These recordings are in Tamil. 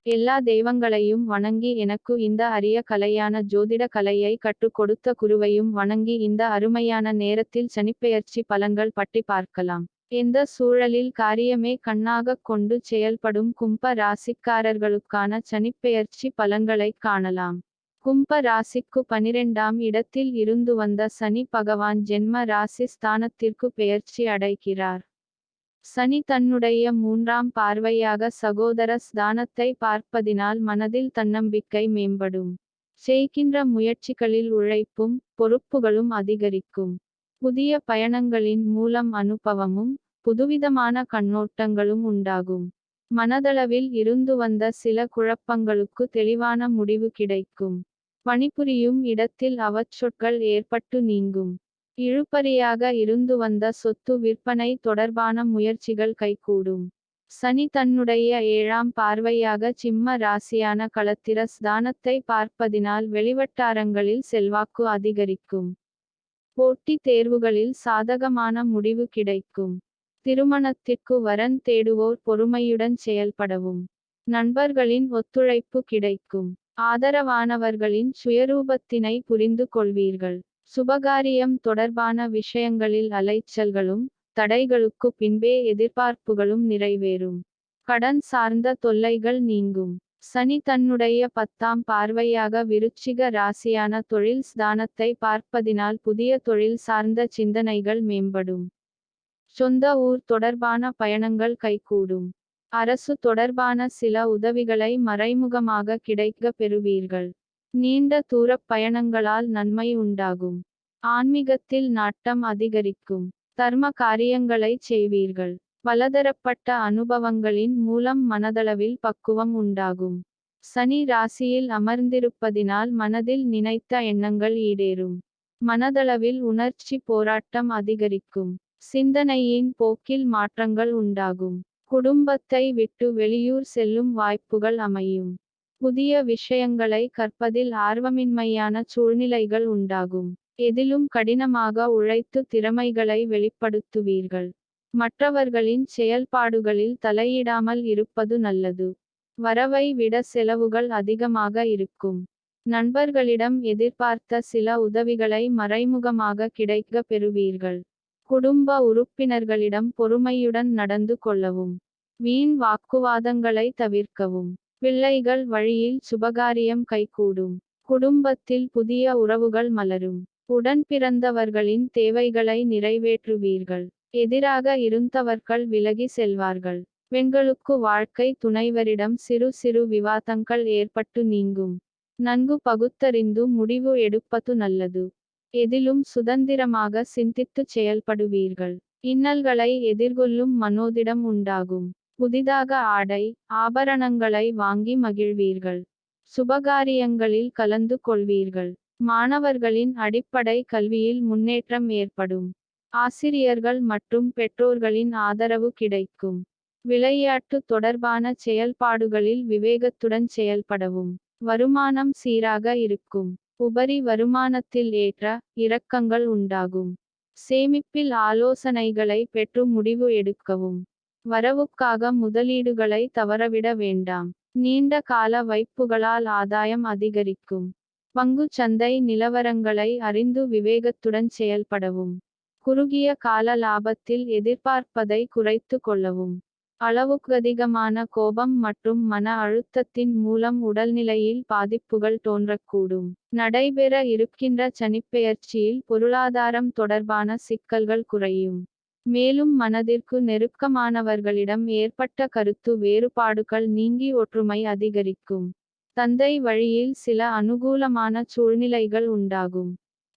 எல்லா தெய்வங்களையும் வணங்கி எனக்கு இந்த அரிய கலையான ஜோதிட கலையை கற்றுக் கொடுத்த குருவையும் வணங்கி இந்த அருமையான நேரத்தில் சனிப்பெயர்ச்சி பலன்கள் பற்றி பார்க்கலாம். எந்த சூழலில் காரியமே கண்ணாகக் கொண்டு செயல்படும் கும்ப ராசிக்காரர்களுக்கான சனிப்பெயர்ச்சி பலன்களை காணலாம். கும்ப ராசிக்கு 12ஆம் இடத்தில் இருந்து வந்த சனி பகவான் ஜென்ம ராசி ஸ்தானத்திற்கு பெயர்ச்சி அடைகிறார். சனி தன்னுடைய 3ஆம் பார்வையாக சகோதர ஸ்தானத்தை பார்ப்பதினால் மனதில் தன்னம்பிக்கை மேம்படும். செய்கின்ற முயற்சிகளில் உழைப்பும் பொறுப்புகளும் அதிகரிக்கும். புதிய பயணங்களின் மூலம் அனுபவமும் புதுவிதமான கண்ணோட்டங்களும் உண்டாகும். மனதளவில் இருந்து வந்த சில குழப்பங்களுக்கு தெளிவான முடிவு கிடைக்கும். பணிபுரியும் இடத்தில் அவச்சொற்கள் ஏற்பட்டு நீங்கும். இழுபறியாக இருந்து வந்த சொத்து விற்பனை தொடர்பான முயற்சிகள் கைகூடும். சனி தன்னுடைய 7ஆம் பார்வையாக சிம்ம ராசியான களத்திர ஸ்தானத்தை பார்ப்பதினால் வெளிவட்டாரங்களில் செல்வாக்கு அதிகரிக்கும். போட்டித் தேர்வுகளில் சாதகமான முடிவு கிடைக்கும். திருமணத்திற்கு வரன் தேடுவோர் பொறுமையுடன் செயல்படவும். நண்பர்களின் ஒத்துழைப்பு கிடைக்கும். ஆதரவானவர்களின் சுயரூபத்தினை புரிந்து கொள்வீர்கள். சுபகாரியம் தொடர்பான விஷயங்களில் அலைச்சல்களும் தடைகளுக்கு பின்பே எதிர்பார்ப்புகளும் நிறைவேறும். கடன் சார்ந்த தொல்லைகள் நீங்கும். சனி தன்னுடைய 10ஆம் பார்வையாக விருச்சிக ராசியான தொழில் ஸ்தானத்தை பார்ப்பதினால் புதிய தொழில் சார்ந்த சிந்தனைகள் மேம்படும். சொந்த ஊர் தொடர்பான பயணங்கள் கைகூடும். அரசு தொடர்பான சில உதவிகளை மறைமுகமாக கிடைக்கப் பெறுவீர்கள். நீண்ட தூரப் பயணங்களால் நன்மை உண்டாகும். ஆன்மீகத்தில் நாட்டம் அதிகரிக்கும். தர்ம காரியங்களைச் செய்வீர்கள். பலதரப்பட்ட அனுபவங்களின் மூலம் மனதளவில் பக்குவம் உண்டாகும். சனி ராசியில் அமர்ந்திருப்பதினால் மனதில் நினைத்த எண்ணங்கள் ஈடேறும். மனதளவில் உணர்ச்சி போராட்டம் அதிகரிக்கும். சிந்தனையின் போக்கில் மாற்றங்கள் உண்டாகும். குடும்பத்தை விட்டு வெளியூர் செல்லும் வாய்ப்புகள் அமையும். புதிய விஷயங்களை கற்பதில் ஆர்வமின்மையான சூழ்நிலைகள் உண்டாகும். எதிலும் கடினமாக உழைத்து திறமைகளை வெளிப்படுத்துவீர்கள். மற்றவர்களின் செயல்பாடுகளில் தலையிடாமல் இருப்பது நல்லது. வரவை விட செலவுகள் அதிகமாக இருக்கும். நண்பர்களிடம் எதிர்பார்த்த சில உதவிகளை மறைமுகமாக கிடைக்கப் பெறுவீர்கள். குடும்ப உறுப்பினர்களிடம் பொறுமையுடன் நடந்து கொள்ளவும். வீண் வாக்குவாதங்களை தவிர்க்கவும். பிள்ளைகள் வழியில் சுபகாரியம் கைகூடும். குடும்பத்தில் புதிய உறவுகள் மலரும். உடன் பிறந்தவர்களின் தேவைகளை நிறைவேற்றுவீர்கள். எதிராக இருந்தவர்கள் விலகி செல்வார்கள். பெண்களுக்கு வாழ்க்கை துணைவரிடம் சிறு சிறு விவாதங்கள் ஏற்பட்டு நீங்கும். நன்கு பகுத்தறிந்து முடிவு எடுப்பது நல்லது. எதிலும் சுதந்திரமாக சிந்தித்து செயல்படுவீர்கள். இன்னல்களை எதிர்கொள்ளும் மனோதிடம் உண்டாகும். புதிதாக ஆடை ஆபரணங்களை வாங்கி மகிழ்வீர்கள். சுபகாரியங்களில் கலந்து கொள்வீர்கள். மாணவர்களின் அடிப்படை கல்வியில் முன்னேற்றம் ஏற்படும். ஆசிரியர்கள் மற்றும் பெற்றோர்களின் ஆதரவு கிடைக்கும். விளையாட்டு தொடர்பான செயல்பாடுகளில் விவேகத்துடன் செயல்படவும். வருமானம் சீராக இருக்கும். உபரி வருமானத்தில் ஏற்ற இறக்கங்கள் உண்டாகும். சேமிப்பில் ஆலோசனைகளை பெற்று முடிவு எடுக்கவும். வரவுக்காக முதலீடுகளை தவறவிட வேண்டாம். நீண்ட கால வைப்புகளால் ஆதாயம் அதிகரிக்கும். பங்கு சந்தை நிலவரங்களை அறிந்து விவேகத்துடன் செயல்படவும். குறுகிய கால லாபத்தில் எதிர்பார்ப்பதை குறைத்து கொள்ளவும். அளவுக்கதிகமான கோபம் மற்றும் மன அழுத்தத்தின் மூலம் உடல்நிலையில் பாதிப்புகள் தோன்றக்கூடும். நடைபெற இருக்கின்ற சனிப்பெயர்ச்சியில் பொருளாதாரம் தொடர்பான சிக்கல்கள் குறையும். மேலும் மனதிற்கு நெருக்கமானவர்களிடம் ஏற்பட்ட கருத்து வேறுபாடுகள் நீங்கி ஒற்றுமை அதிகரிக்கும். தந்தை வழியில் சில அனுகூலமான சூழ்நிலைகள் உண்டாகும்.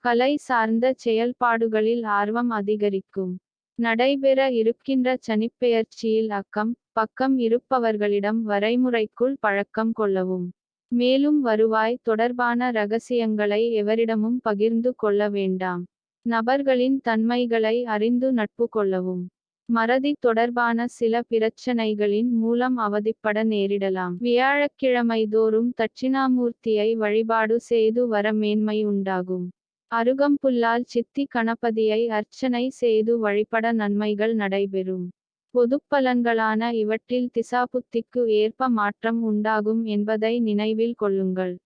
கலை சார்ந்த செயல்பாடுகளில் ஆர்வம் அதிகரிக்கும். நடைபெற இருக்கின்ற சனிப்பெயர்ச்சியில் அக்கம் பக்கம் இருப்பவர்களிடம் வரைமுறைக்குள் பழக்கம் கொள்ளவும். மேலும் வருவாய் தொடர்பான ரகசியங்களை எவரிடமும் பகிர்ந்து கொள்ள வேண்டாம். நபர்களின் தன்மைகளை அறிந்து நட்பு கொள்ளவும். மறதி தொடர்பான சில பிரச்சனைகளின் மூலம் அவதிப்பட நேரிடலாம். வியாழக்கிழமை தோறும் தட்சிணாமூர்த்தியை வழிபாடு செய்து வர மேன்மை உண்டாகும். அருகம்புல்லால் சித்தி கணபதியை அர்ச்சனை செய்து வழிபட நன்மைகள் நடைபெறும். பொதுப்பலன்களான இவற்றில் திசாபுத்திக்கு ஏற்ப மாற்றம் உண்டாகும் என்பதை நினைவில் கொள்ளுங்கள்.